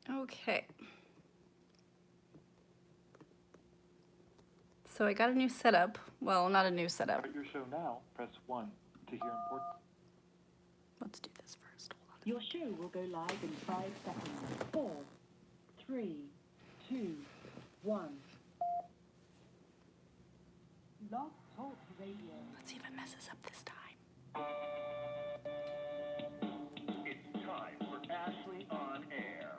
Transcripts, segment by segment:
Okay. So I got a new setup. Well, not a new setup. Start your show now. Press 1 to hear important. Let's do this first. Hold on. Your show will go live in 5 seconds. 4, 3, 2, 1. Love Talk Radio. Let's see if it messes up this time. It's time for Ashley on Air.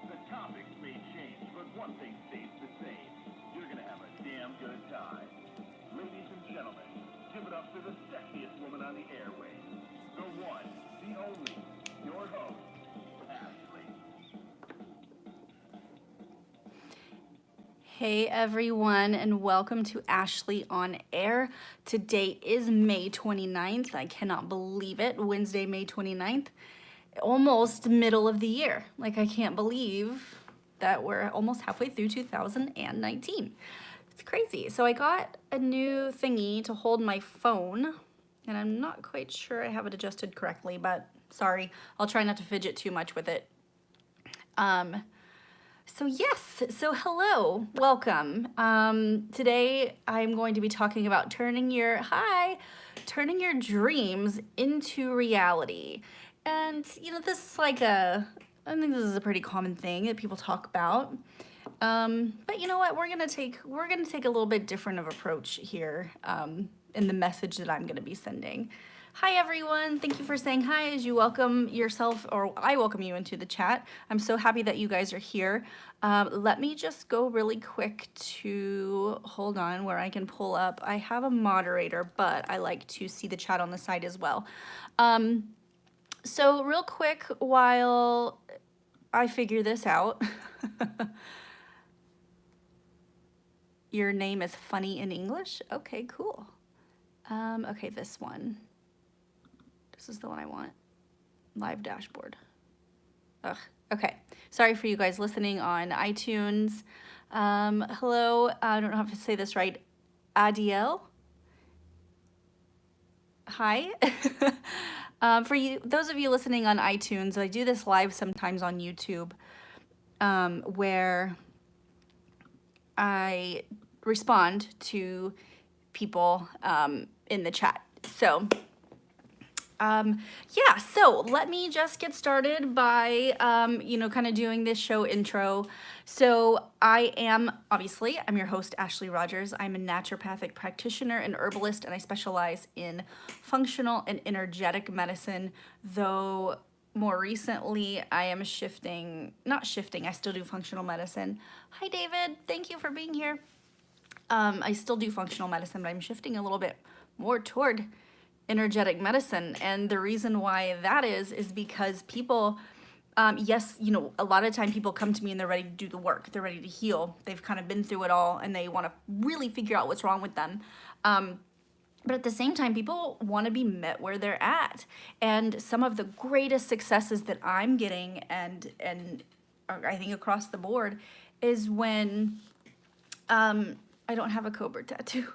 The topics may change, but one thing stays the same. You're going to have a damn good time. Ladies and gentlemen, give it up to the sexiest woman on the airwaves. The one, the only, your host, Ashley. Hey everyone, and welcome to Ashley on Air. Today is May 29th. I cannot believe it. Wednesday, May 29th. Almost middle of the year. Like, I can't believe that we're almost halfway through 2019. It's crazy. So I got a new thingy to hold my phone, and I'm not quite sure I have it adjusted correctly, but sorry. I'll try not to fidget too much with it. So yes, so hello, welcome. Today I'm going to be talking about turning your dreams into reality. And this is like I think this is a pretty common thing that people talk about. But you know what, we're gonna take a little bit different of approach here in the message that I'm gonna be sending. Hi everyone, thank you for saying hi as you welcome yourself, or I welcome you into the chat. I'm so happy that you guys are here. Let me just go really quick to, hold on, where I can pull up. I have a moderator, but I like to see the chat on the side as well. So real quick, while I figure this out, your name is funny in English? Okay, cool. Okay, this one. This is the one I want. Live dashboard. Ugh. Okay. Sorry for you guys listening on iTunes. Hello. I don't know if I say this right. Adiel. Hi. For you, those of you listening on iTunes, I do this live sometimes on YouTube, where I respond to people in the chat. So. Yeah, so let me just get started by, kind of doing this show intro. So I'm your host, Ashley Rogers. I'm a naturopathic practitioner and herbalist, and I specialize in functional and energetic medicine, though more recently I am I still do functional medicine. Hi, David. Thank you for being here. I still do functional medicine, but I'm shifting a little bit more toward energetic medicine. And the reason why that is because people, yes, a lot of time people come to me and they're ready to do the work. They're ready to heal. They've kind of been through it all and they want to really figure out what's wrong with them. But at the same time, people want to be met where they're at. And some of the greatest successes that I'm getting, and I think across the board, is when I don't have a cobra tattoo,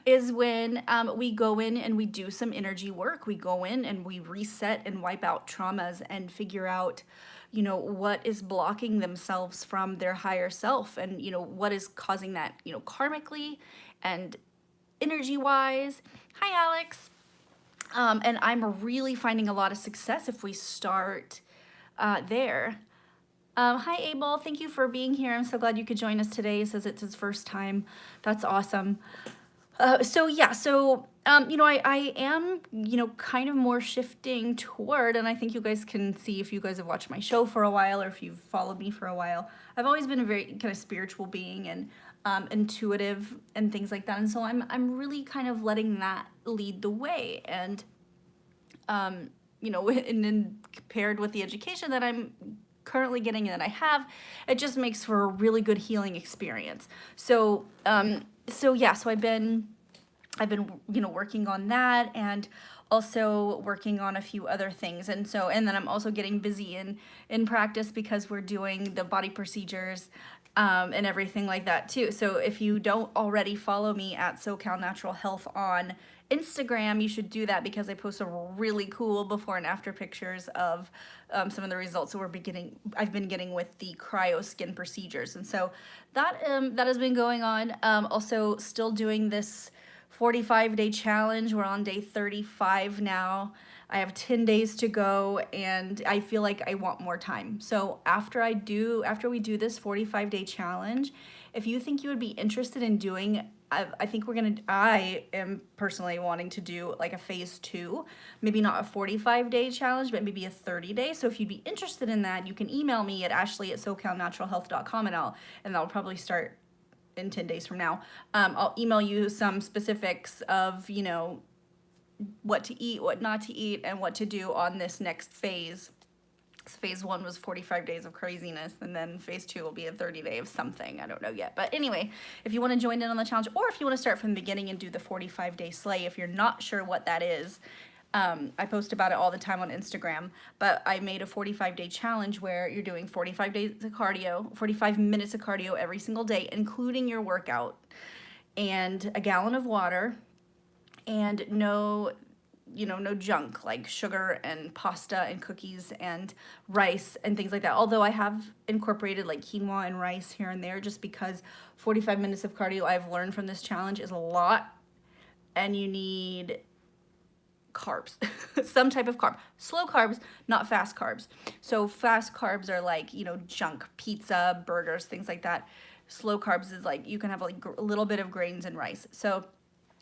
is when we go in and we do some energy work. We go in and we reset and wipe out traumas and figure out, what is blocking themselves from their higher self, and, what is causing that, karmically and energy-wise. Hi, Alex. And I'm really finding a lot of success if we start there. Hi, Abel. Thank you for being here. I'm so glad you could join us today. He says it's his first time. That's awesome. I am, kind of more shifting toward, and I think you guys can see if you guys have watched my show for a while or if you've followed me for a while. I've always been a very kind of spiritual being and intuitive and things like that. And so I'm really kind of letting that lead the way. And, and then paired with the education that I'm currently getting and that I have, it just makes for a really good healing experience. So I've been working on that, and also working on a few other things. And then I'm also getting busy in practice because we're doing the body procedures and everything like that too. So if you don't already follow me at SoCal Natural Health on Instagram, you should do that because I post some really cool before and after pictures of some of the results that I've been getting with the cryo skin procedures. And so that has been going on. Also still doing this 45-day challenge. We're on day 35 now. I have 10 days to go and I feel like I want more time. So after we do this 45-day challenge, if you think you would be interested in doing, I am personally wanting to do like a phase 2, maybe not a 45-day challenge, but maybe a 30-day. So if you'd be interested in that, you can email me at ashley@socalnaturalhealth.com and that'll probably start in 10 days from now. I'll email you some specifics of, you know, what to eat, what not to eat, and what to do on this next phase. So phase 1 was 45 days of craziness, and then phase 2 will be a 30-day of something. I don't know yet. But anyway, if you want to join in on the challenge, or if you want to start from the beginning and do the 45-day slay, if you're not sure what that is, I post about it all the time on Instagram, but I made a 45-day challenge where you're doing 45 days of cardio, 45 minutes of cardio every single day, including your workout, and a gallon of water, and no junk like sugar and pasta and cookies and rice and things like that. Although I have incorporated like quinoa and rice here and there, just because 45 minutes of cardio, I've learned from this challenge, is a lot, and you need carbs, some type of carb, slow carbs, not fast carbs. So fast carbs are like, you know, junk, pizza, burgers, things like that. Slow carbs is like, you can have like a little bit of grains and rice. So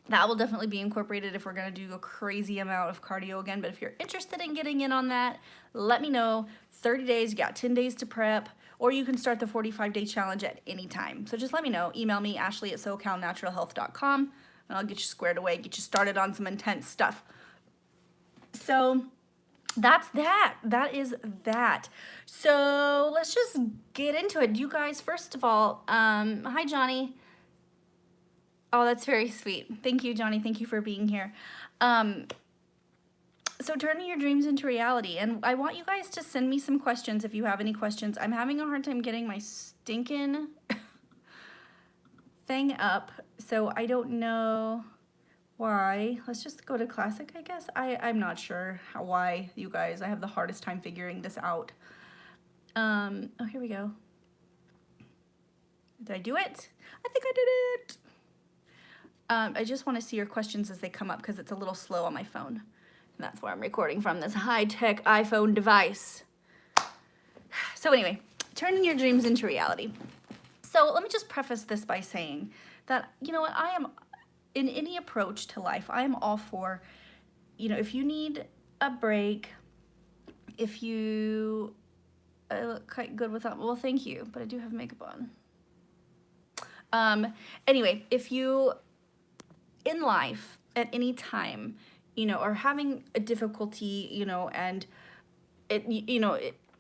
that will definitely be incorporated if we're going to do a crazy amount of cardio again. But if you're interested in getting in on that, let me know. 30 days, you got 10 days to prep, or you can start the 45-day challenge at any time. So just let me know. Email me, ashley@socalnaturalhealth.com, and I'll get you squared away, get you started on some intense stuff. So that's that. That is that. So let's just get into it. You guys, first of all, hi, Johnny. Oh, that's very sweet. Thank you, Johnny. Thank you for being here. So turning your dreams into reality. And I want you guys to send me some questions if you have any questions. I'm having a hard time getting my stinking thing up, so I don't know why. Let's just go to classic, I guess. I'm not sure why, you guys. I have the hardest time figuring this out. Oh, here we go. Did I do it? I think I did it. I just want to see your questions as they come up because it's a little slow on my phone. And that's where I'm recording from, this high-tech iPhone device. So anyway, turning your dreams into reality. So let me just preface this by saying that, you know what, I am, in any approach to life, I am all for, you know, if you need a break, if you, I look quite good without, well, thank you, but I do have makeup on. Anyway, if you, in life, at any time, you know, are having a difficulty, you know, and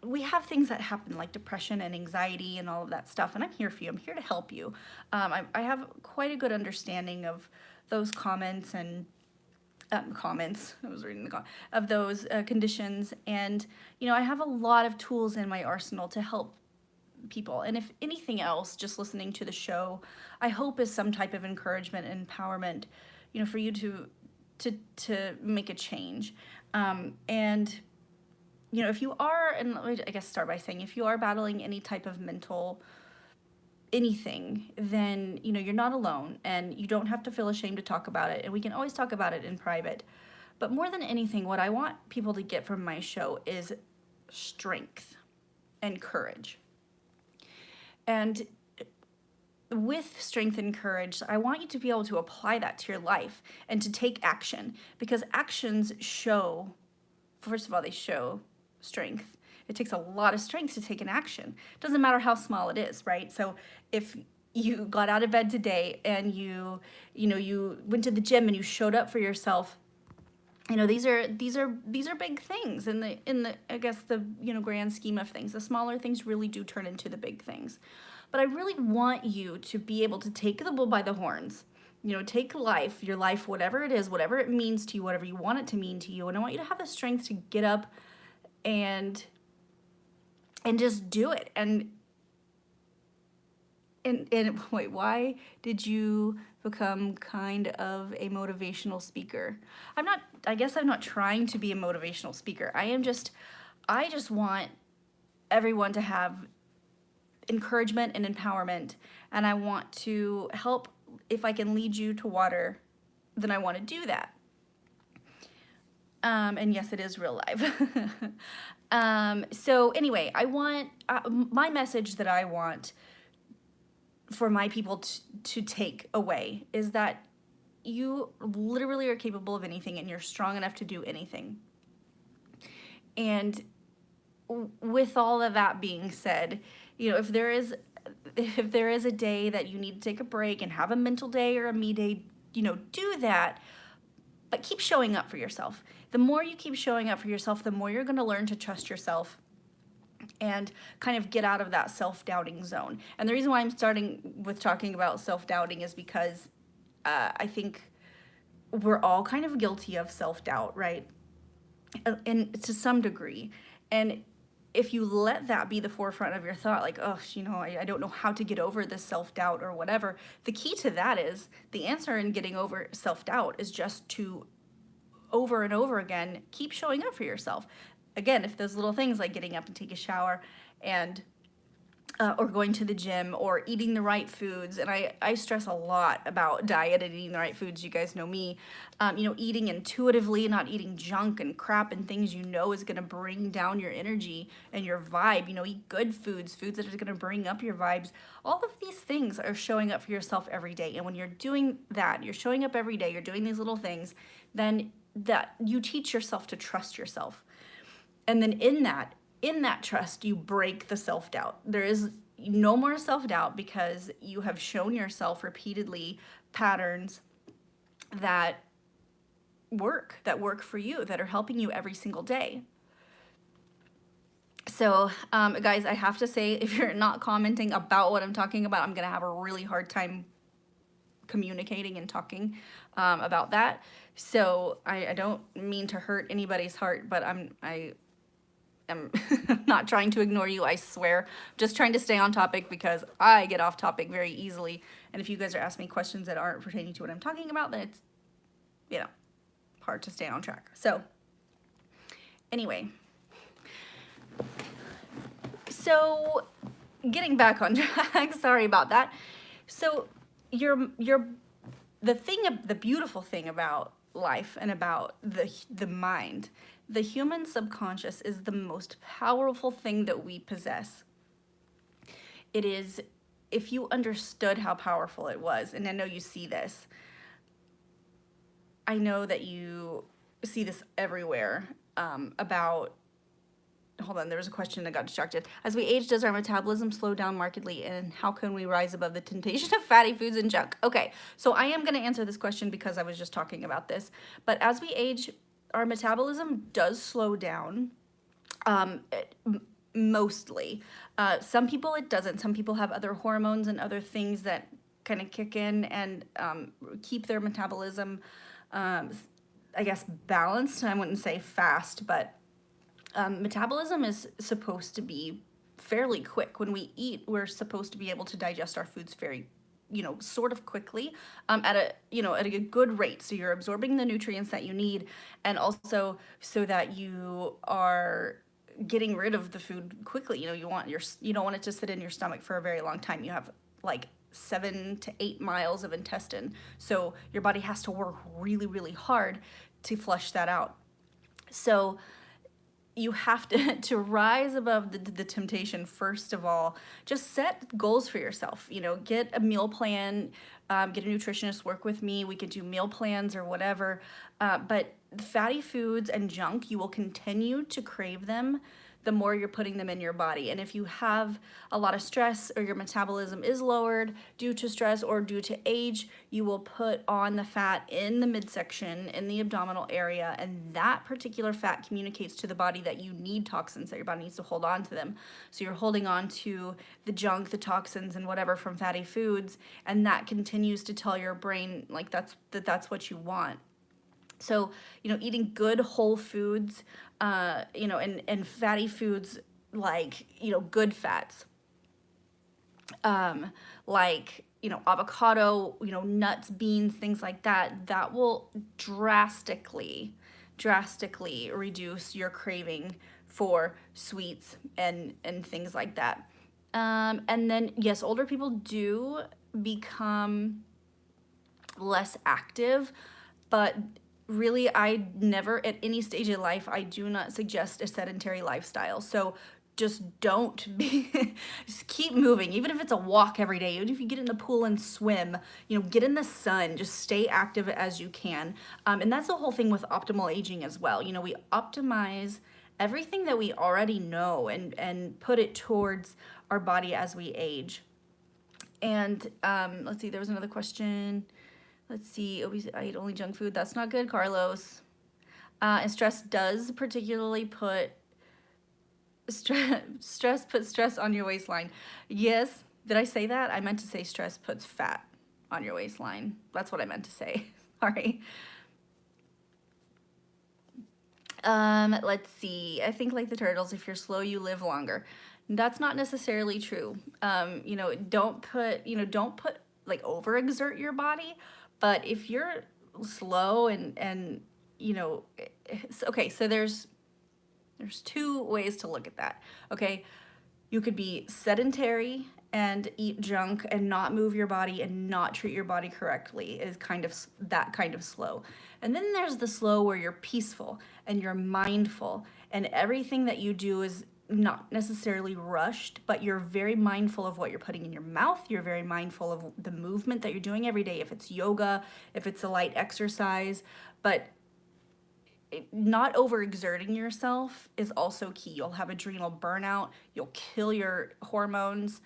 we have things that happen like depression and anxiety and all of that stuff, and I'm here for you. I'm here to help you. I have quite a good understanding of those comments and comments. I was reading the of those conditions, and you know, I have a lot of tools in my arsenal to help people. And if anything else, just listening to the show, I hope is some type of encouragement and empowerment, you know, for you to make a change. And you know, if you are, and let me, I guess, start by saying, if you are battling any type of mental anything, then, you know, you're not alone, and you don't have to feel ashamed to talk about it, and we can always talk about it in private. But more than anything, what I want people to get from my show is strength and courage. And with strength and courage, I want you to be able to apply that to your life and to take action, because actions show, first of all, they show strength. It takes a lot of strength to take an action. It doesn't matter how small it is, right? So if you got out of bed today and you went to the gym and you showed up for yourself, you know, these are big things in the I guess the, you know, grand scheme of things. The smaller things really do turn into the big things. But I really want you to be able to take the bull by the horns. You know, take life, your life, whatever it is, whatever it means to you, whatever you want it to mean to you. And I want you to have the strength to get up and just do it. And And wait, why did you become kind of a motivational speaker? I guess I'm not trying to be a motivational speaker. I just want everyone to have encouragement and empowerment, and I want to help. If I can lead you to water, then I want to do that. And yes, it is real life. So anyway, I want my message that I want for my people to take away is that you literally are capable of anything and you're strong enough to do anything. And with all of that being said, you know, if there is a day that you need to take a break and have a mental day or a me day, you know, do that, but keep showing up for yourself. The more you keep showing up for yourself, the more you're going to learn to trust yourself and kind of get out of that self-doubting zone. And the reason why I'm starting with talking about self-doubting is because I think we're all kind of guilty of self-doubt, right? And to some degree. And if you let that be the forefront of your thought, like, oh, you know, I don't know how to get over this self-doubt or whatever, the key to that is, the answer in getting over self-doubt is just to, over and over again, keep showing up for yourself. Again, if those little things like getting up and take a shower and or going to the gym or eating the right foods. And I stress a lot about diet and eating the right foods. You guys know me. You know, eating intuitively, not eating junk and crap and things you know is going to bring down your energy and your vibe. You know, eat good foods, foods that are going to bring up your vibes. All of these things are showing up for yourself every day. And when you're doing that, you're showing up every day, you're doing these little things, then that you teach yourself to trust yourself. And then in that trust, you break the self-doubt. There is no more self-doubt because you have shown yourself repeatedly patterns that work for you, that are helping you every single day. So, guys, I have to say, if you're not commenting about what I'm talking about, I'm going to have a really hard time communicating and talking about that. So I don't mean to hurt anybody's heart, but I'm not trying to ignore you, I swear. Just trying to stay on topic because I get off topic very easily. And if you guys are asking me questions that aren't pertaining to what I'm talking about, then it's, you know, hard to stay on track. So anyway, so getting back on track, sorry about that. So the beautiful thing about life and about the mind, the human subconscious is the most powerful thing that we possess. It is, if you understood how powerful it was, and I know you see this, I know that you see this everywhere, about, hold on, there was a question that got distracted. As we age, does our metabolism slow down markedly, and how can we rise above the temptation of fatty foods and junk? Okay, so I am going to answer this question because I was just talking about this. But as we age, our metabolism does slow down, mostly. Some people it doesn't. Some people have other hormones and other things that kind of kick in and keep their metabolism, I guess, balanced. I wouldn't say fast, but metabolism is supposed to be fairly quick. When we eat, we're supposed to be able to digest our foods very, you know, sort of quickly, at a good rate. So you're absorbing the nutrients that you need, and also so that you are getting rid of the food quickly. You know, you don't want it to sit in your stomach for a very long time. You have like 7 to 8 miles of intestine. So your body has to work really, really hard to flush that out. So you have to rise above the temptation. First of all, just set goals for yourself. You know, get a meal plan, get a nutritionist, work with me. We could do meal plans or whatever. But fatty foods and junk, you will continue to crave them the more you're putting them in your body. And if you have a lot of stress or your metabolism is lowered due to stress or due to age, you will put on the fat in the midsection, in the abdominal area, and that particular fat communicates to the body that you need toxins, that your body needs to hold on to them. So you're holding on to the junk, the toxins, and whatever from fatty foods, and that continues to tell your brain like that's what you want. So, you know, eating good whole foods, you know, and fatty foods like, you know, good fats. like, avocado, nuts, beans, things like that, that will drastically reduce your craving for sweets and things like that. And then, yes, older people do become less active, but really, I never, at any stage of life, I do not suggest a sedentary lifestyle. So just don't be, just keep moving, even if it's a walk every day, even if you get in the pool and swim, get in the sun, just stay active as you can. And that's the whole thing with optimal aging as well. We optimize everything that we already know and put it towards our body as we age. And let's see, there was another question. Let's see, I eat only junk food. That's not good, Carlos. And stress does particularly put stress on your waistline. Yes, did I say that? I meant to say stress puts fat on your waistline. That's what I meant to say. Sorry. Let's see. I think like the turtles, if you're slow, you live longer. That's not necessarily true. Don't put like overexert your body, but if you're slow and okay, so there's two ways to look at that. Okay, you could be sedentary and eat junk and not move your body and not treat your body correctly, is kind of that kind of slow. And then there's the slow where you're peaceful and you're mindful and everything that you do is not necessarily rushed, but you're very mindful of what you're putting in your mouth. You're very mindful of the movement that you're doing every day, if it's yoga, if it's a light exercise, but not overexerting yourself is also key. You'll have adrenal burnout, you'll kill your hormones.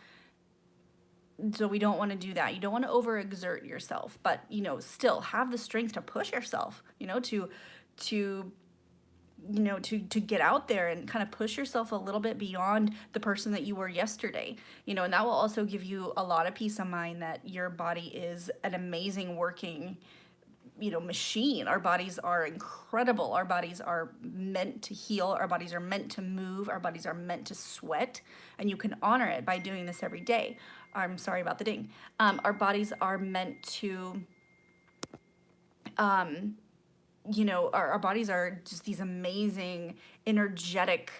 So we don't want to do that. You don't want to overexert yourself, but still have the strength to push yourself, to get out there and kind of push yourself a little bit beyond the person that you were yesterday, and that will also give you a lot of peace of mind that your body is an amazing working, machine. Our bodies are incredible. Our bodies are meant to heal. Our bodies are meant to move. Our bodies are meant to sweat, and you can honor it by doing this every day. I'm sorry about the ding. Our bodies are meant to, our bodies are just these amazing, energetic,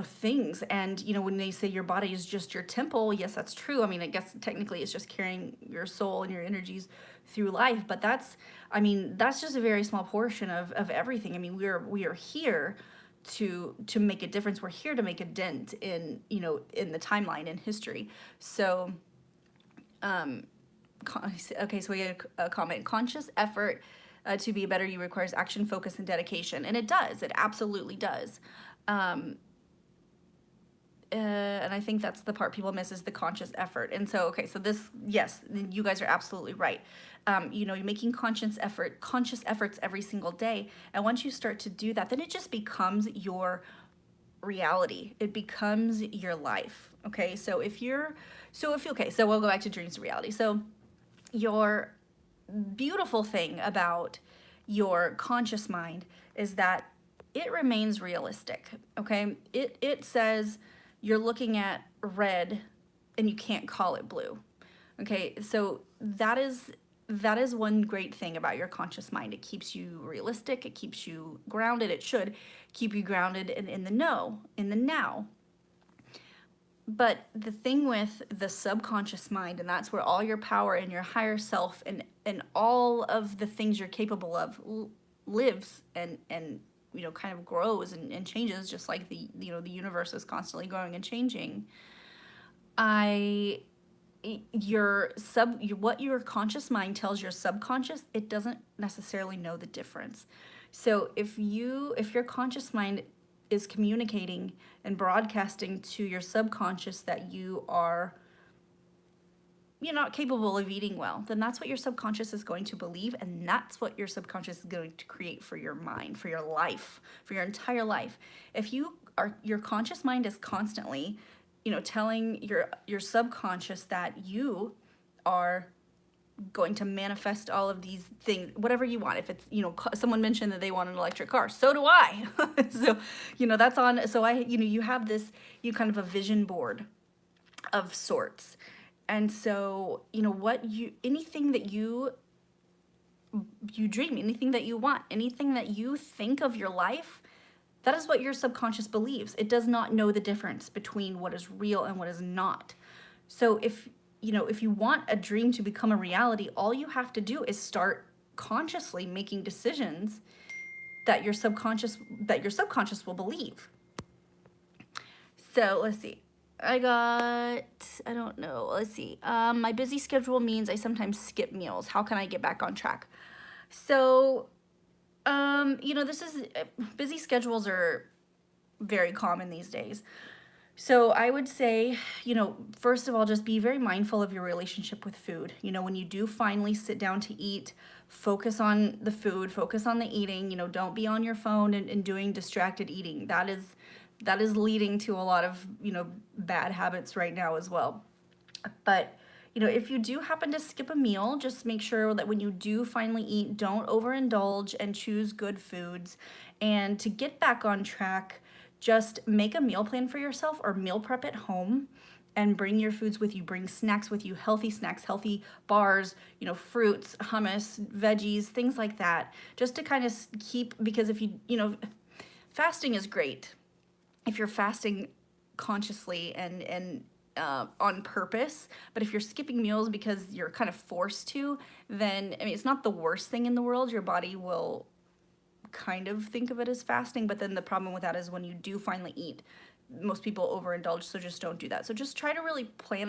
things. And, when they say your body is just your temple, yes, that's true. I mean, I guess technically it's just carrying your soul and your energies through life, but that's just a very small portion of everything. I mean, we are here to make a difference. We're here to make a dent in, in the timeline in history. So, okay, so we get a comment. Conscious effort to be better you requires action, focus, and dedication. And it does. It absolutely does. And I think that's the part people miss, is the conscious effort. And so, okay, so this, yes, you guys are absolutely right. You're making conscious efforts every single day. And once you start to do that, then it just becomes your reality. It becomes your life. Okay, so so we'll go back to dreams to reality. So your beautiful thing about your conscious mind is that it remains realistic. Okay, it says you're looking at red and you can't call it blue. Okay, so that is one great thing about your conscious mind. It keeps you realistic, it keeps you grounded. It should keep you grounded in the now. But the thing with the subconscious mind, and that's where all your power and your higher self and all of the things you're capable of lives and kind of grows and changes, just like the universe is constantly growing and changing. What your conscious mind tells your subconscious, it doesn't necessarily know the difference. So if your conscious mind is communicating and broadcasting to your subconscious that you're not capable of eating well, then that's what your subconscious is going to believe, and that's what your subconscious is going to create for your mind, for your life, for your entire life. If your conscious mind is constantly, telling your subconscious that you are going to manifest all of these things, whatever you want. If it's, someone mentioned that they want an electric car, so do I. So, that's on, so you have this, kind of a vision board of sorts. And so, anything that you dream, anything that you want, anything that you think of your life, that is what your subconscious believes. It does not know the difference between what is real and what is not. So if you want a dream to become a reality, all you have to do is start consciously making decisions that your subconscious will believe. So let's see. I don't know. Let's see. My busy schedule means I sometimes skip meals. How can I get back on track? So, busy schedules are very common these days. So I would say, first of all, just be very mindful of your relationship with food. When you do finally sit down to eat, focus on the food, focus on the eating, don't be on your phone and doing distracted eating. That is leading to a lot of, bad habits right now as well. But, if you do happen to skip a meal, just make sure that when you do finally eat, don't overindulge and choose good foods. And to get back on track, just make a meal plan for yourself or meal prep at home and bring your foods with you. Bring snacks with you, healthy snacks, healthy bars, fruits, hummus, veggies, things like that. Just to kind of keep, because if fasting is great. If you're fasting consciously and on purpose, but if you're skipping meals because you're kind of forced to, then, it's not the worst thing in the world. Your body will kind of think of it as fasting, but then the problem with that is when you do finally eat, most people overindulge, so just don't do that. So just try to really plan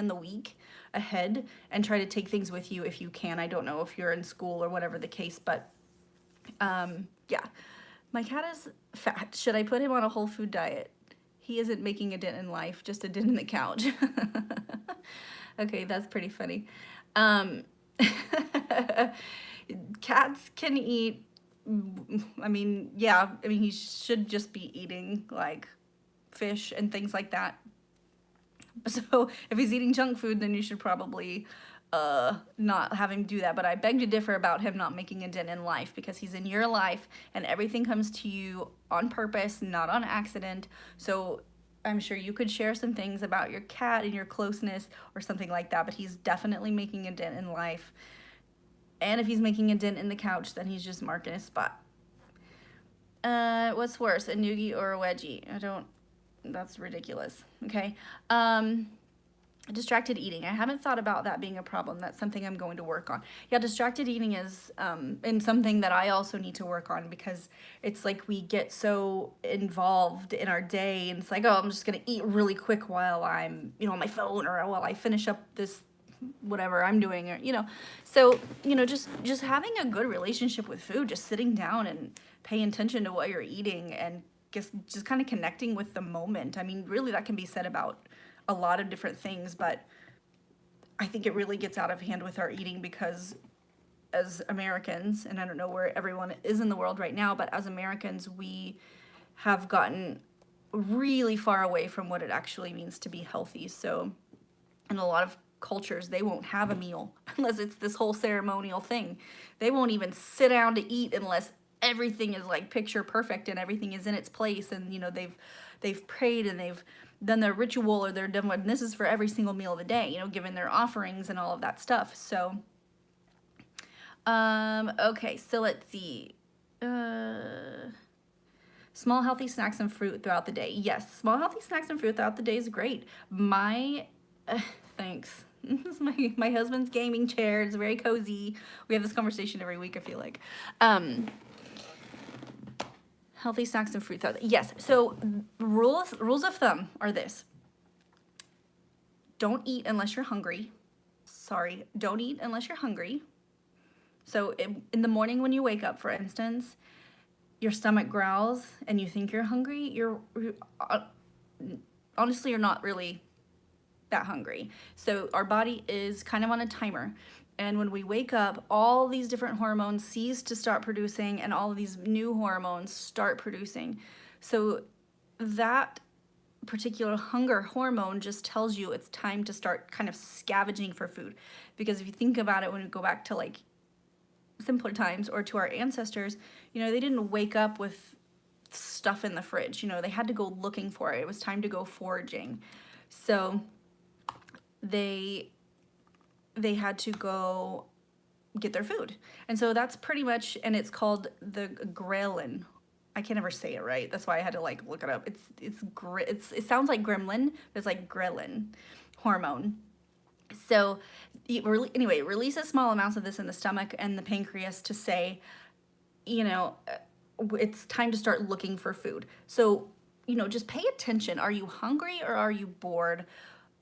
the week ahead, and try to take things with you if you can. I don't know if you're in school or whatever the case, but yeah. My cat is fat. Should I put him on a whole food diet? He isn't making a dent in life, just a dent in the couch. Okay, that's pretty funny. Cats can eat, he should just be eating like fish and things like that. So if he's eating junk food, then you should probably not have him do that. But I beg to differ about him not making a dent in life, because he's in your life and everything comes to you on purpose, not on accident. So I'm sure you could share some things about your cat and your closeness or something like that, but he's definitely making a dent in life. And if he's making a dent in the couch, then he's just marking his spot. What's worse, a noogie or a wedgie? That's ridiculous. Okay. Distracted eating. I haven't thought about that being a problem. That's something I'm going to work on. Yeah, distracted eating is and something that I also need to work on, because it's like we get so involved in our day, and it's like, oh, I'm just going to eat really quick while I'm, on my phone, or while I finish up this whatever I'm doing, or so just having a good relationship with food, just sitting down and paying attention to what you're eating, and just kind of connecting with the moment. Really, that can be said about a lot of different things, but I think it really gets out of hand with our eating, because as Americans, and I don't know where everyone is in the world right now, but as Americans, we have gotten really far away from what it actually means to be healthy. So in a lot of cultures, they won't have a meal unless it's this whole ceremonial thing. They won't even sit down to eat unless everything is like picture perfect and everything is in its place, and they've prayed and they've done their ritual, or they're done, and this is for every single meal of the day, given their offerings and all of that stuff. So okay, so let's see. Small healthy snacks and fruit throughout the day. Yes, small healthy snacks and fruit throughout the day is great. Thanks. This is my husband's gaming chair. It's very cozy. We have this conversation every week, I feel like. Healthy snacks and fruit. Yes. So rules of thumb are this. Don't eat unless you're hungry. Don't eat unless you're hungry. So in the morning when you wake up, for instance, your stomach growls and you think you're hungry, honestly, you're not really that hungry. So our body is kind of on a timer. And when we wake up, all these different hormones cease to start producing, and all of these new hormones start producing. So that particular hunger hormone just tells you it's time to start kind of scavenging for food. Because if you think about it, when we go back to like simpler times or to our ancestors, they didn't wake up with stuff in the fridge. They had to go looking for it. It was time to go foraging. So they had to go get their food. And so that's pretty much, and it's called the ghrelin. I can't ever say it right. That's why I had to like look it up. It sounds like gremlin, but it's like ghrelin hormone. So anyway, releases small amounts of this in the stomach and the pancreas to say, it's time to start looking for food. So, just pay attention. Are you hungry or are you bored?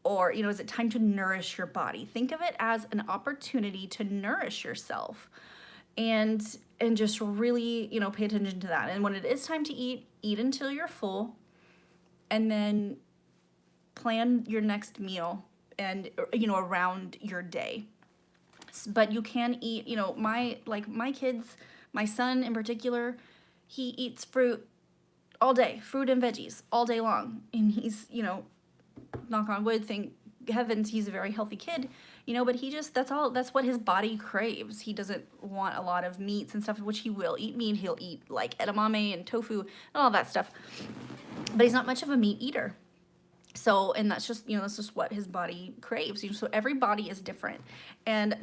Or, is it time to nourish your body? Think of it as an opportunity to nourish yourself. And just really, pay attention to that. And when it is time to eat until you're full, and then plan your next meal and, around your day. But you can eat, my kids, my son in particular, he eats fruit all day, fruit and veggies all day long. And he's, knock on wood, thank heavens, he's a very healthy kid, but that's what his body craves. He doesn't want a lot of meats and stuff, which he will eat meat. He'll eat like edamame and tofu and all that stuff, but he's not much of a meat eater. So, and that's just, that's just what his body craves. So every body is different. And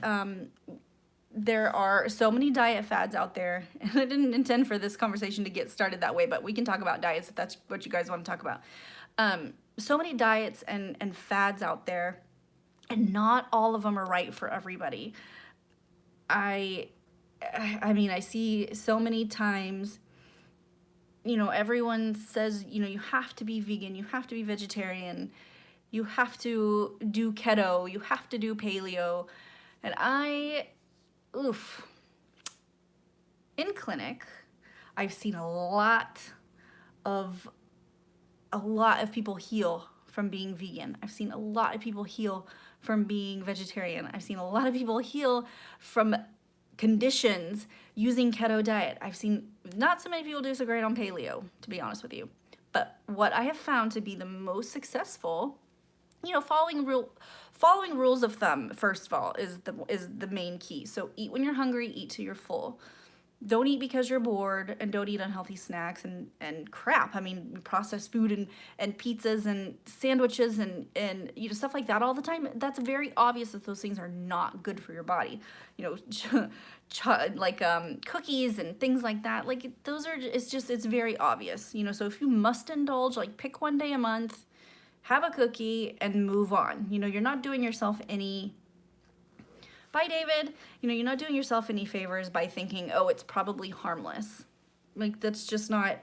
there are so many diet fads out there, and I didn't intend for this conversation to get started that way, but we can talk about diets if that's what you guys want to talk about. So many diets and fads out there, and not all of them are right for everybody. I mean, I see so many times, everyone says, you have to be vegan, you have to be vegetarian, you have to do keto, you have to do paleo. And in clinic, I've seen a lot of people heal from being vegan. I've seen a lot of people heal from being vegetarian. I've seen a lot of people heal from conditions using keto diet. I've seen not so many people do so great on paleo, to be honest with you. But what I have found to be the most successful, following rules of thumb, first of all, is the main key. So eat when you're hungry, eat till you're full. Don't eat because you're bored, and don't eat unhealthy snacks and crap. I mean, processed food and pizzas and sandwiches and stuff like that all the time. That's very obvious that those things are not good for your body. Like cookies and things like that. Like it's very obvious. So if you must indulge, like pick one day a month, have a cookie, and move on. You're not doing yourself any... Bye, David. You're not doing yourself any favors by thinking, oh, it's probably harmless. Like, that's just not...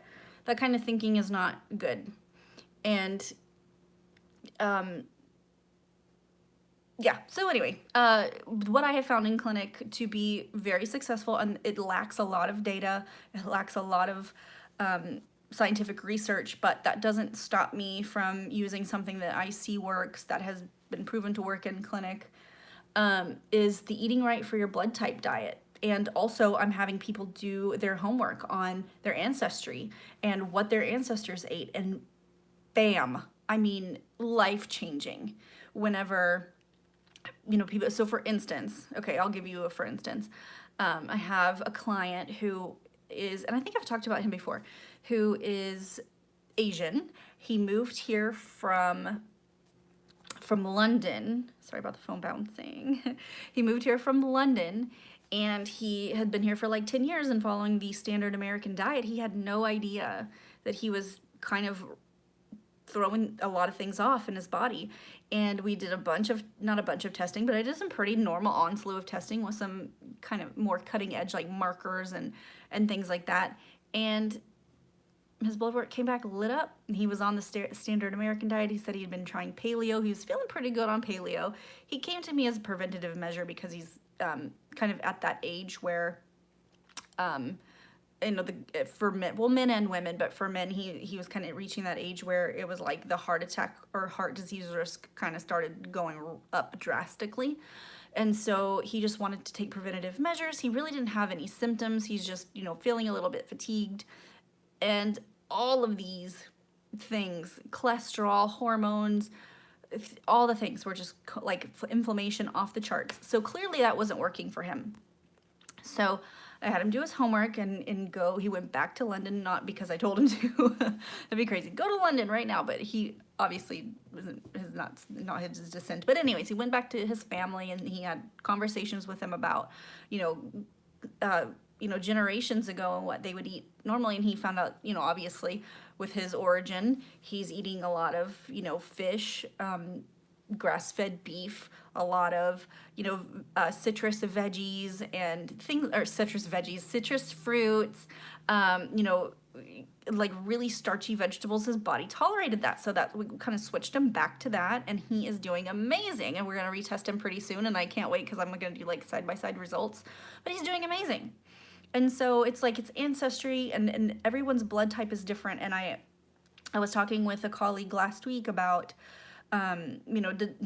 That kind of thinking is not good. And, yeah. So anyway, what I have found in clinic to be very successful, and it lacks a lot of data, it lacks a lot of scientific research, but that doesn't stop me from using something that I see works, that has been proven to work in clinic, is the eating right for your blood type diet. And also I'm having people do their homework on their ancestry and what their ancestors ate, and bam, I mean, life-changing whenever, people, so for instance, okay, I'll give you a for instance. I have a client who is, and I think I've talked about him before, who is Asian. He moved here from London. Sorry about the phone bouncing. He moved here from London, and he had been here for like 10 years and following the standard American diet. He had no idea that he was kind of throwing a lot of things off in his body. And we did not a bunch of testing, but I did some pretty normal on-slew of testing with some kind of more cutting edge like markers and things like that. And his blood work came back lit up, and he was on the standard American diet. He said he had been trying paleo. He was feeling pretty good on paleo. He came to me as a preventative measure because he's kind of at that age where, for men, well, men and women, but for men, he was kind of reaching that age where it was like the heart attack or heart disease risk kind of started going up drastically. And so he just wanted to take preventative measures. He really didn't have any symptoms. He's just, feeling a little bit fatigued. And all of these things, cholesterol, hormones, all the things were just like inflammation off the charts. So clearly that wasn't working for him. So I had him do his homework and go. He went back to London, not because I told him to. That'd be crazy. Go to London right now, but he obviously wasn't his not his descent. But anyways, he went back to his family and he had conversations with them about, generations ago and what they would eat normally. And he found out, obviously with his origin, he's eating a lot of, fish, grass-fed beef, a lot of, citrus veggies and things, or citrus fruits, like really starchy vegetables. His body tolerated that, so that we kind of switched him back to that, and he is doing amazing. And we're gonna retest him pretty soon, and I can't wait because I'm gonna do like side-by-side results. But he's doing amazing. And so it's like it's ancestry, and everyone's blood type is different. And I was talking with a colleague last week about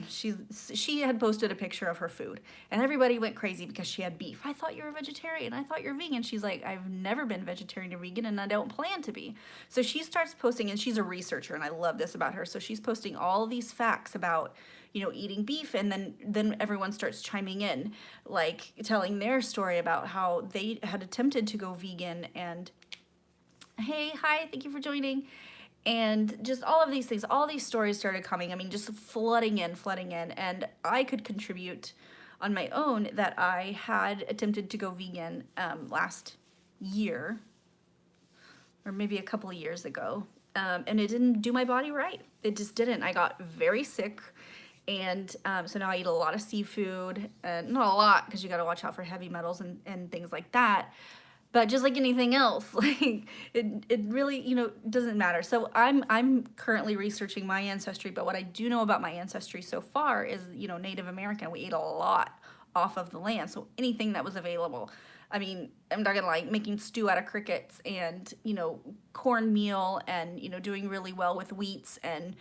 she had posted a picture of her food and everybody went crazy because she had beef. I thought you were a vegetarian. I thought you're vegan. She's like, I've never been vegetarian or vegan and I don't plan to be. So she starts posting, and she's a researcher, and I love this about her. So she's posting all these facts about, eating beef, and then everyone starts chiming in, like telling their story about how they had attempted to go vegan. And hey, hi, thank you for joining. And just all of these things, all these stories started coming. I mean, just flooding in. And I could contribute on my own that I had attempted to go vegan last year, or maybe a couple of years ago. And it didn't do my body right. It just didn't. I got very sick. And so now I eat a lot of seafood. Not a lot, because you got to watch out for heavy metals and things like that. But just like anything else, like it really, doesn't matter. So I'm currently researching my ancestry, but what I do know about my ancestry so far is, Native American. We ate a lot off of the land, so anything that was available. I mean, I'm not gonna lie, making stew out of crickets and, cornmeal and, doing really well with wheats and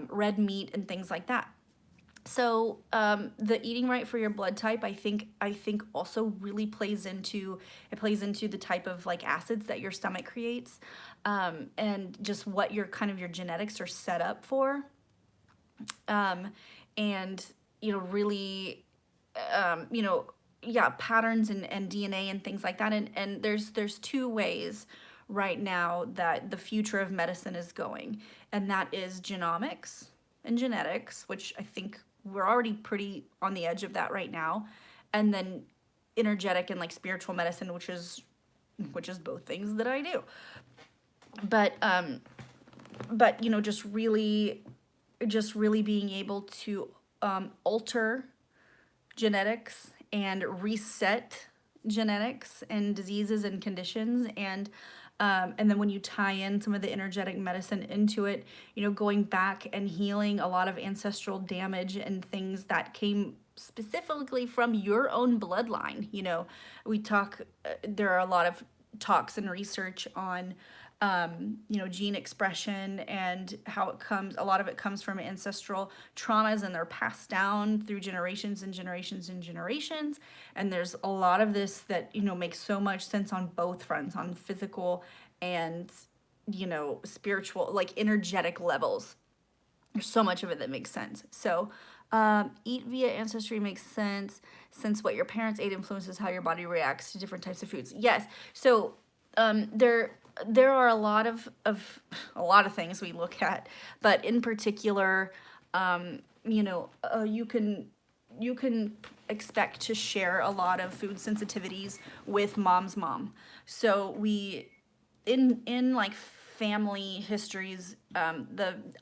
red meat and things like that. So the eating right for your blood type, I think also really plays into the type of like acids that your stomach creates, and just what your genetics are set up for, and really, patterns and DNA and things like that. And there's two ways right now that the future of medicine is going, and that is genomics and genetics, which I think we're already pretty on the edge of that right now, and then energetic and like spiritual medicine, which is both things that I do. But just really being able to alter genetics and reset genetics and diseases and conditions, and then when you tie in some of the energetic medicine into it, going back and healing a lot of ancestral damage and things that came specifically from your own bloodline. There are a lot of talks and research on, gene expression and how a lot of it comes from ancestral traumas, and they're passed down through generations and generations and generations. And there's a lot of this that, makes so much sense on both fronts, on physical and, spiritual, like energetic levels. There's so much of it that makes sense. So, eat via ancestry makes sense, since what your parents ate influences how your body reacts to different types of foods. Yes. So, there are a lot of things we look at, but in particular, you can expect to share a lot of food sensitivities with mom's mom. So we, in like family histories,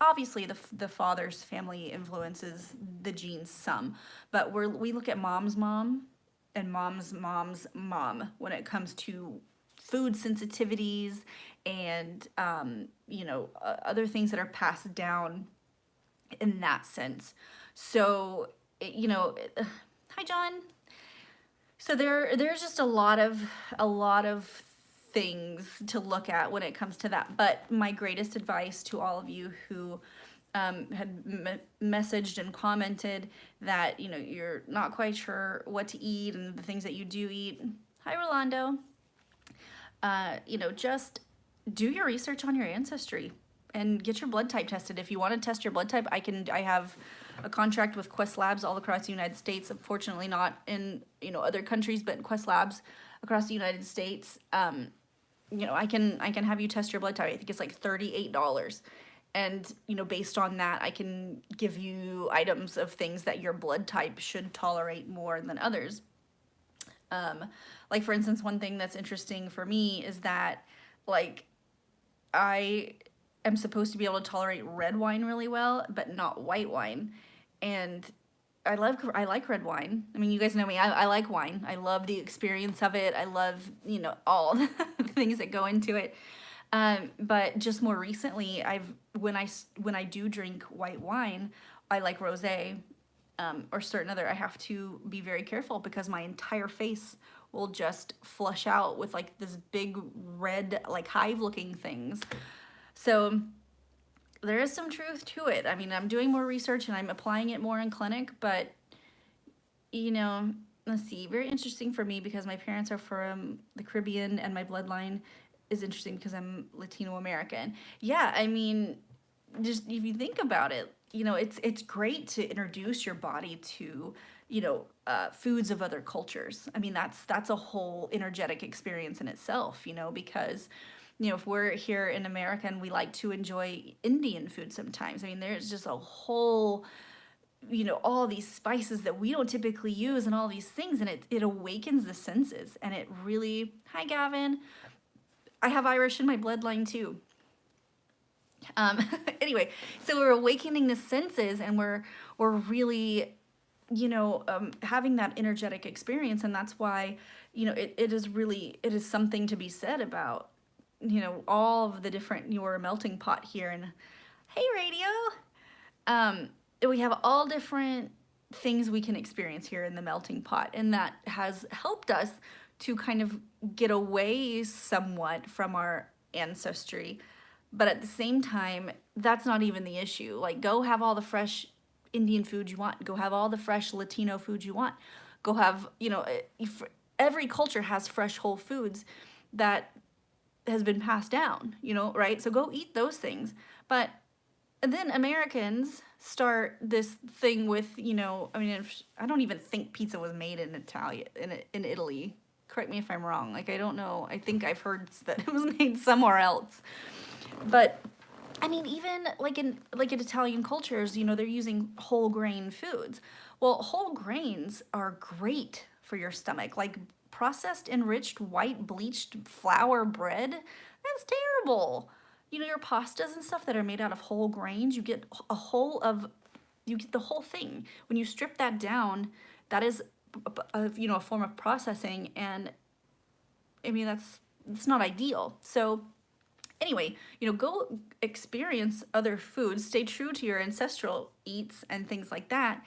obviously the father's family influences the genes some, but we look at mom's mom and mom's mom's mom when it comes to food sensitivities and other things that are passed down in that sense. So hi John. So there's just a lot of things to look at when it comes to that. But my greatest advice to all of you who had messaged and commented that you're not quite sure what to eat and the things that you do eat. Hi Rolando. Just do your research on your ancestry and get your blood type tested. If you want to test your blood type, I have a contract with Quest Labs all across the United States. Unfortunately not in, other countries, but Quest Labs across the United States. I can have you test your blood type. I think it's like $38. And, based on that, I can give you items of things that your blood type should tolerate more than others. Like, for instance, one thing that's interesting for me is that, like, I am supposed to be able to tolerate red wine really well, but not white wine. And I like red wine. I mean, you guys know me. I like wine. I love the experience of it. I love, all the things that go into it. But just more recently, when I do drink white wine, I like rosé, or certain other. I have to be very careful because my entire face will just flush out with like this big red, like hive looking things. So there is some truth to it. I mean, I'm doing more research and I'm applying it more in clinic, but let's see, very interesting for me because my parents are from the Caribbean and my bloodline is interesting because I'm Latino American. Yeah, I mean, just if you think about it, it's great to introduce your body to, foods of other cultures. I mean, that's a whole energetic experience in itself, because if we're here in America and we like to enjoy Indian food sometimes, I mean, there's just a whole, all these spices that we don't typically use and all these things, and it awakens the senses, and it really, hi Gavin, I have Irish in my bloodline too. Anyway, so we're awakening the senses, and we're really, having that energetic experience, and that's why, it is something to be said about, all of the different, we're a melting pot here, and hey radio, we have all different things we can experience here in the melting pot, and that has helped us to kind of get away somewhat from our ancestry. But at the same time, that's not even the issue. Like, go have all the fresh Indian food you want. Go have all the fresh Latino food you want. Go have, every culture has fresh whole foods that has been passed down, right? So go eat those things. But then Americans start this thing with, I mean, I don't even think pizza was made in in Italy. Correct me if I'm wrong. Like, I don't know. I think I've heard that it was made somewhere else. But I mean, even in Italian cultures, they're using whole grain foods. Well, whole grains are great for your stomach. Like processed, enriched, white, bleached flour bread, that's terrible. Your pastas and stuff that are made out of whole grains, you get the whole thing. When you strip that down, that is a form of processing, and I mean it's not ideal. So anyway, go experience other foods, stay true to your ancestral eats and things like that.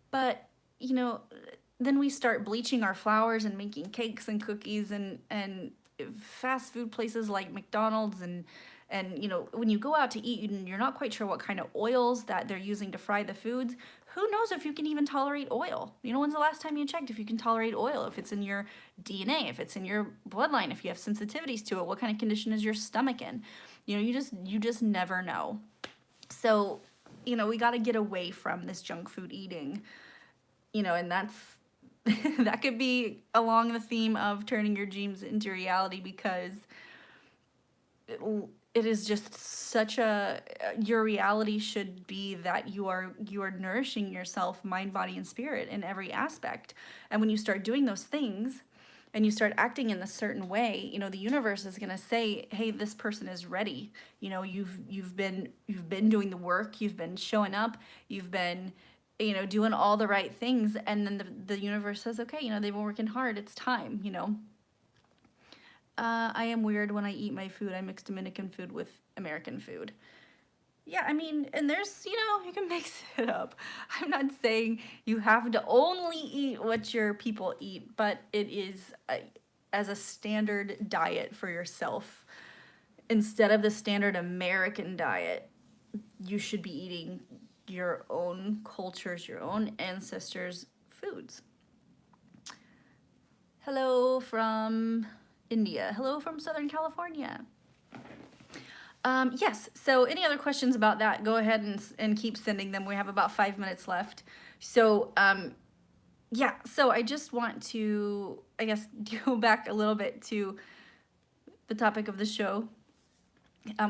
But, then we start bleaching our flours and making cakes and cookies and fast food places like McDonald's and when you go out to eat and you're not quite sure what kind of oils that they're using to fry the foods, who knows if you can even tolerate oil? When's the last time you checked if you can tolerate oil, if it's in your DNA, if it's in your bloodline, if you have sensitivities to it, what kind of condition is your stomach in? You just never know. So, we got to get away from this junk food eating, and that's that could be along the theme of turning your dreams into reality, because it is just such your reality should be that you are nourishing yourself, mind, body, and spirit in every aspect. And when you start doing those things and you start acting in a certain way, the universe is going to say, hey, this person is ready. You've been doing the work, you've been showing up, you've been doing all the right things, and then the universe says, okay, they've been working hard, it's time. I am weird when I eat my food. I mix Dominican food with American food. Yeah, I mean, and there's, you can mix it up. I'm not saying you have to only eat what your people eat, but it is as a standard diet for yourself. Instead of the standard American diet, you should be eating your own cultures, your own ancestors' foods. Hello from India. Hello from Southern California. Yes, so any other questions about that, go ahead and keep sending them. We have about 5 minutes left. So, yeah, so I just want to I guess, go back a little bit to the topic of the show,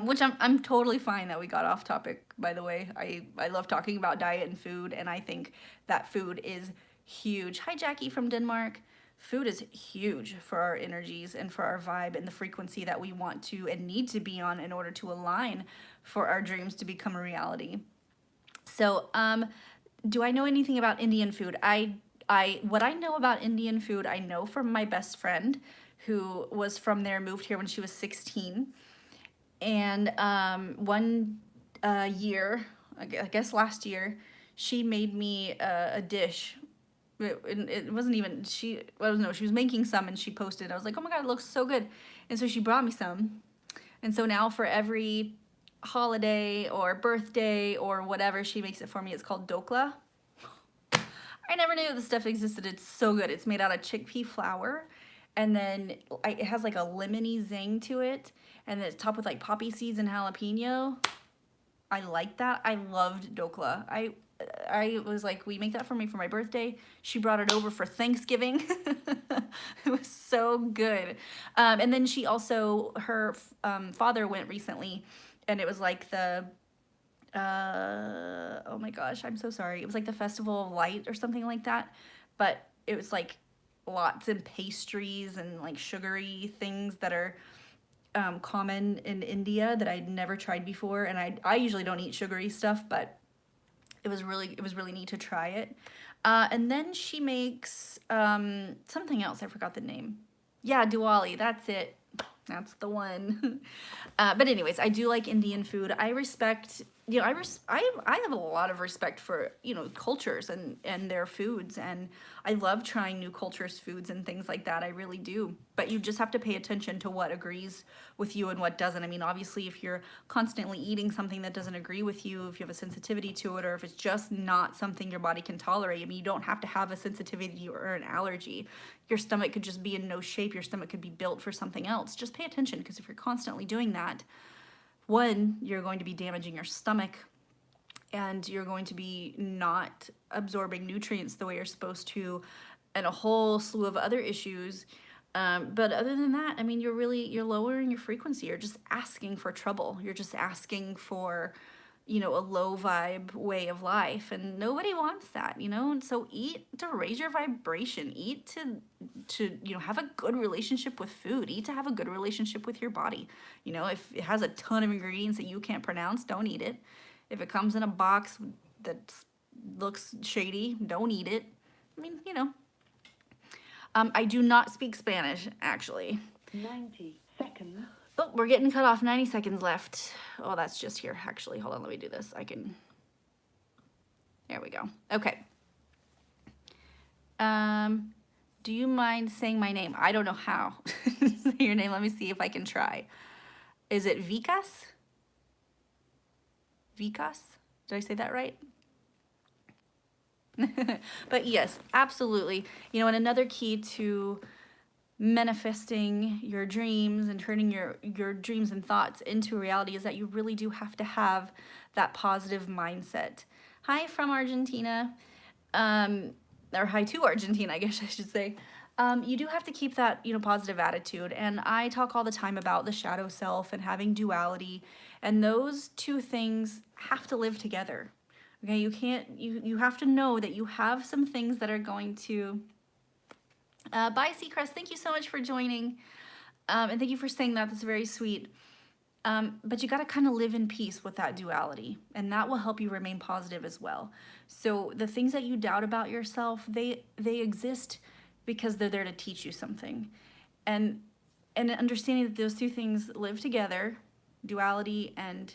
which I'm totally fine that we got off topic, by the way. I love talking about diet and food, and I think that food is huge. Hi, Jackie from Denmark. Food is huge for our energies and for our vibe and the frequency that we want to and need to be on in order to align for our dreams to become a reality. So, do I know anything about Indian food? What I know about Indian food, I know from my best friend who was from there, moved here when she was 16. And one year, I guess last year, she made me a dish. It wasn't even, she was making some and she posted. I was like, oh my God, it looks so good. And so she brought me some. And so now for every holiday or birthday or whatever, she makes it for me. It's called dokla. I never knew this stuff existed. It's so good. It's made out of chickpea flour, and then it has like a lemony zing to it, and then it's topped with like poppy seeds and jalapeno. I like that. I loved dokla. I was like, we make that for me for my birthday. She brought it over for Thanksgiving. It was so good. And then she also, her father went recently, and it was like the oh my gosh, I'm so sorry. It was like the Festival of Light or something like that. But it was like lots of pastries and like sugary things that are common in India that I'd never tried before. And I usually don't eat sugary stuff, but it was really neat to try it. And then she makes something else. I forgot the name. Yeah, Diwali. That's it. That's the one. But anyways, I do like Indian food. I respect, you know, I have a lot of respect for, you know, cultures and their foods. And I love trying new cultures' foods and things like that. I really do. But you just have to pay attention to what agrees with you and what doesn't. I mean, obviously, if you're constantly eating something that doesn't agree with you, if you have a sensitivity to it, or if it's just not something your body can tolerate, I mean, you don't have to have a sensitivity or an allergy. Your stomach could just be in no shape. Your stomach could be built for something else. Just pay attention, because if you're constantly doing that, one, you're going to be damaging your stomach, and you're going to be not absorbing nutrients the way you're supposed to, and a whole slew of other issues. But other than that, I mean, you're lowering your frequency. You're just asking for trouble. You're just asking for, you know, a low vibe way of life, and nobody wants that, you know. And so eat to raise your vibration. Eat to you know, have a good relationship with food. Eat to have a good relationship with your body. You know, if it has a ton of ingredients that you can't pronounce, don't eat it. If it comes in a box that looks shady, don't eat it. I mean, you know. I do not speak Spanish, actually. 90 seconds. Oh, we're getting cut off. 90 seconds left. Oh, that's just here, actually. Hold on, let me do this. There we go. Okay. Do you mind saying my name? I don't know how to say your name. Let me see if I can try. Is it Vikas? Vikas? Did I say that right? But yes, absolutely. You know, and another key to manifesting your dreams and turning your dreams and thoughts into reality is that you really do have to have that positive mindset. Hi from Argentina, or hi to Argentina, I guess I should say. You do have to keep that, you know, positive attitude. And I talk all the time about the shadow self and having duality, and those two things have to live together. Okay, you have to know that you have some things that are going to, bye Seacrest, thank you so much for joining, and thank you for saying that. That's very sweet. But you got to kind of live in peace with that duality, and that will help you remain positive as well. So the things that you doubt about yourself, they exist because they're there to teach you something. And understanding that those two things live together, duality and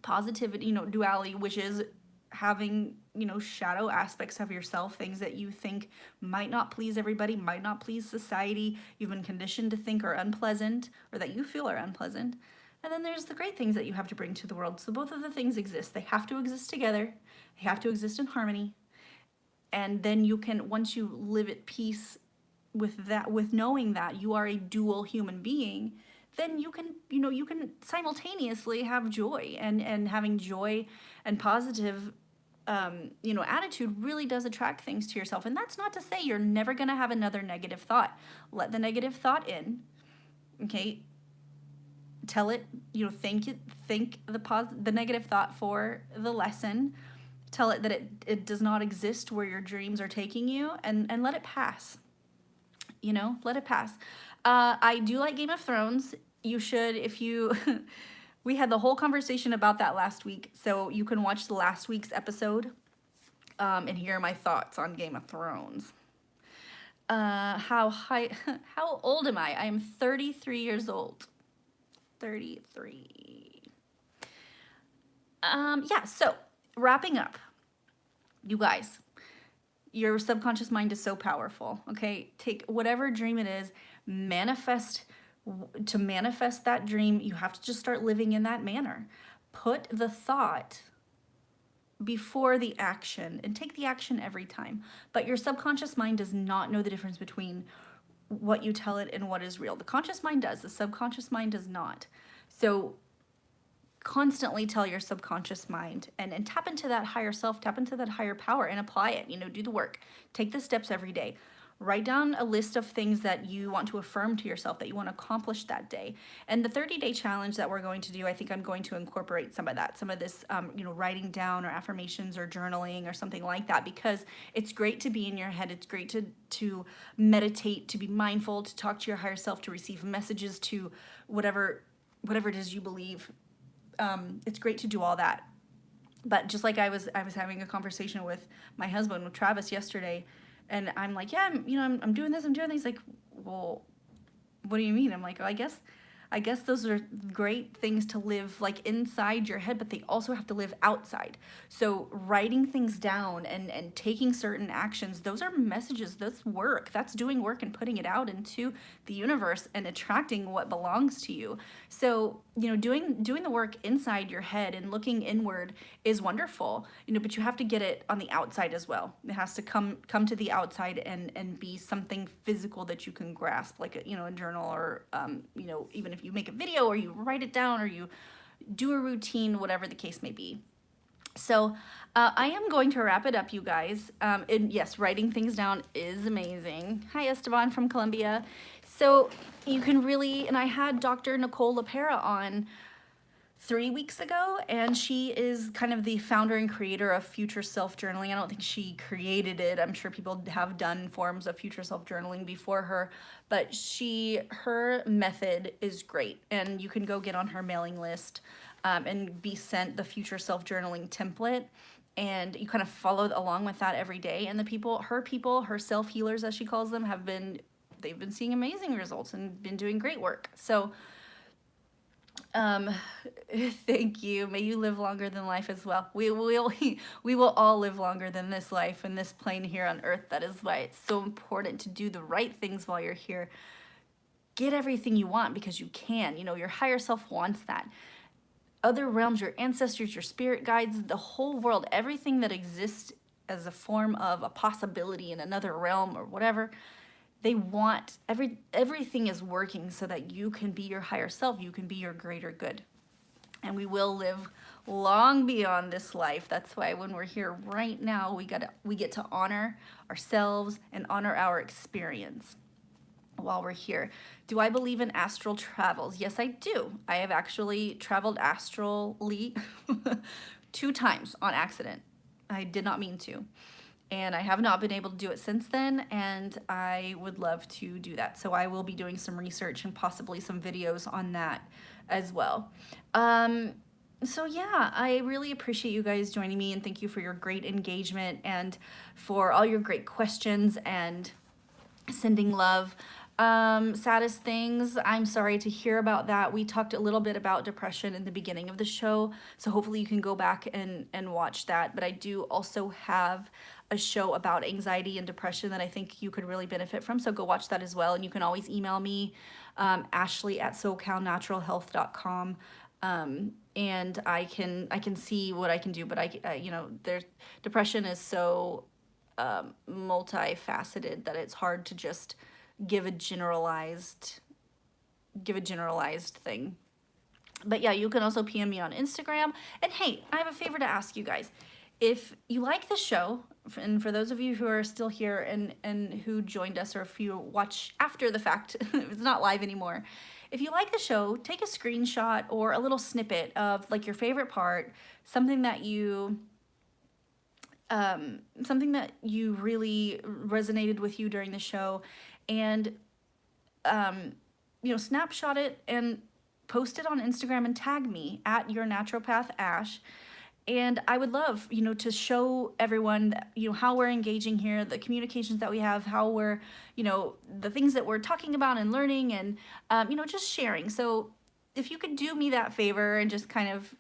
positivity, you know, duality, which is having, you know, shadow aspects of yourself, things that you think might not please everybody, might not please society, you've been conditioned to think are unpleasant, or that you feel are unpleasant. And then there's the great things that you have to bring to the world. So both of the things exist. They have to exist together. They have to exist in harmony. And then you can, once you live at peace with that, with knowing that you are a dual human being, then you can, you know, you can simultaneously have joy, and having joy and positive attitude really does attract things to yourself. And that's not to say you're never going to have another negative thought. Let the negative thought in, okay? Tell it, think the negative thought for the lesson. Tell it that it does not exist where your dreams are taking you, and let it pass. Let it pass. I do like Game of Thrones. You should, if you, we had the whole conversation about that last week, so you can watch the last week's episode and hear my thoughts on Game of Thrones. How old am I? I am 33 years old. 33. Yeah, so wrapping up, you guys, your subconscious mind is so powerful, okay? Take whatever dream it is, to manifest that dream, you have to just start living in that manner. Put the thought before the action and take the action every time. But your subconscious mind does not know the difference between what you tell it and what is real. The conscious mind does, the subconscious mind does not. So constantly tell your subconscious mind and tap into that higher self, tap into that higher power and apply it. Do the work. Take the steps every day. Write down a list of things that you want to affirm to yourself, that you want to accomplish that day. And the 30-day challenge that we're going to do, I think I'm going to incorporate some of that, some of this, writing down or affirmations or journaling or something like that, because it's great to be in your head. It's great to meditate, to be mindful, to talk to your higher self, to receive messages, to whatever it is you believe. It's great to do all that. But just like I was having a conversation with my husband, with Travis, yesterday, and I'm like, yeah, I'm doing this, I'm doing these. Like, well, what do you mean? I'm like, well, I guess those are great things to live like inside your head, but they also have to live outside. So writing things down and taking certain actions, those are messages, that's work. That's doing work and putting it out into the universe and attracting what belongs to you. So, doing the work inside your head and looking inward is wonderful, but you have to get it on the outside as well. It has to come to the outside and be something physical that you can grasp, like a journal, or even if you make a video or you write it down or you do a routine, whatever the case may be. So I am going to wrap it up, you guys. And yes, writing things down is amazing. Hi, Esteban from Colombia. So you can really, and I had Dr. Nicole LaPera on 3 weeks ago, and she is kind of the founder and creator of future self journaling. I don't think she created it. I'm sure people have done forms of future self journaling before her, but her method is great, and you can go get on her mailing list and be sent the future self journaling template, and you kind of follow along with that every day. And her self healers, as she calls them, they've been seeing amazing results and been doing great work. So thank you. May you live longer than life as well. We will all live longer than this life and this plane here on earth. That is why it's so important to do the right things while you're here. Get everything you want because you can. Your higher self wants that. Other realms, your ancestors, your spirit guides, the whole world, everything that exists as a form of a possibility in another realm or whatever, they want, everything is working so that you can be your higher self, you can be your greater good. And we will live long beyond this life. That's why when we're here right now, we get to honor ourselves and honor our experience while we're here. Do I believe in astral travels? Yes, I do. I have actually traveled astrally 2 times on accident. I did not mean to. And I have not been able to do it since then, and I would love to do that. So I will be doing some research and possibly some videos on that as well. So yeah, I really appreciate you guys joining me, and thank you for your great engagement and for all your great questions and sending love. Saddest things, I'm sorry to hear about that. We talked a little bit about depression in the beginning of the show, so hopefully you can go back and watch that. But I do also have a show about anxiety and depression that I think you could really benefit from, so go watch that as well. And you can always email me, Ashley@SoCalNaturalHealth.com, and I can see what I can do. But depression is so multifaceted that it's hard to just give a generalized thing. But yeah, you can also PM me on Instagram. And hey, I have a favor to ask you guys. if you like the show, and for those of you who are still here and who joined us, or if you watch after the fact, it's not live anymore. If you like the show, take a screenshot or a little snippet of like your favorite part, something that you really resonated with you during the show, and snapshot it and post it on Instagram and tag me at your naturopath Ash. And I would love, to show everyone, how we're engaging here, the communications that we have, how we're, the things that we're talking about and learning, and, just sharing. So if you could do me that favor and just kind of,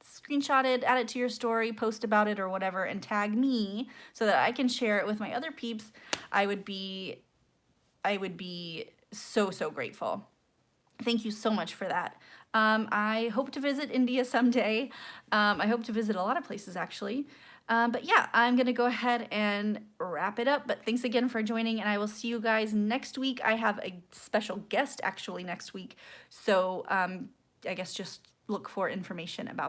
screenshot it, add it to your story, post about it or whatever, and tag me so that I can share it with my other peeps, I would be so, so grateful. Thank you so much for that. I hope to visit India someday. I hope to visit a lot of places, actually. But yeah, I'm going to go ahead and wrap it up. But thanks again for joining, and I will see you guys next week. I have a special guest, actually, next week. So I guess just look for information about